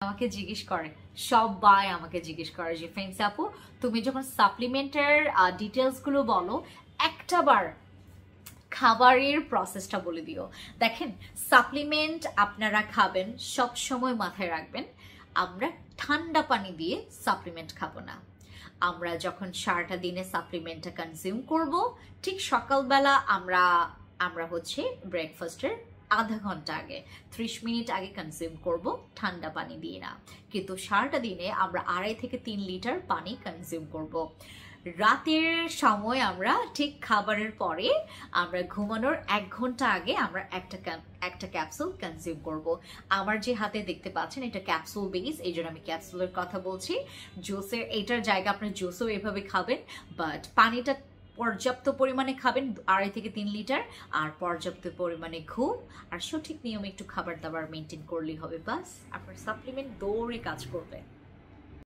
আমাকে জিজ্ঞেস করে, সবাই আমাকে জিজ্ঞেস করে যে ফেন্সি আপু তুমি যখন সাপ্লিমেন্টের ডিটেলস গুলো বলো একটাবার খাবারের প্রসেসটা বলে দিও। দেখেন, সাপ্লিমেন্ট আপনারা খাবেন সব সময় মাথায় রাখবেন, আমরা ঠান্ডা পানি দিয়ে সাপ্লিমেন্ট খাবো না। আমরা যখন সারাটা দিনে সাপ্লিমেন্টটা কনজিউম করব, ঠিক সকালবেলা আমরা হচ্ছে ব্রেকফাস্টের আধা ঘন্টা আগে 30 মিনিট আগে কনজিউম করব, ঠান্ডা পানি দিয়ে না। কিন্তু সারাটা দিনে আমরা 2.5 থেকে 3 লিটার পানি কনজিউম করব। রাতের সময় আমরা ঠিক খাবারের পরে আমরা ঘুমানোর 1 ঘন্টা আগে আমরা একটা ক্যাপসুল কনজিউম করব। আমার যে হাতে দেখতে পাচ্ছেন এটা ক্যাপসুল বেস, এই জন্য আমি ক্যাপসুলের কথা বলছি। জুসের এইটার জায়গা আপনার জুসও এভাবে খাবেন, বাট পানিটা পর্যাপ্ত পরিমাণে খাবেন, 2.5 থেকে 3 লিটার, আর পর্যাপ্ত পরিমাণে ঘুম আর সঠিক নিয়মে একটু খাবার দাবার মেনটেন করলেই হবে, বাস আপনার সাপ্লিমেন্ট দৌড়ে কাজ করবে।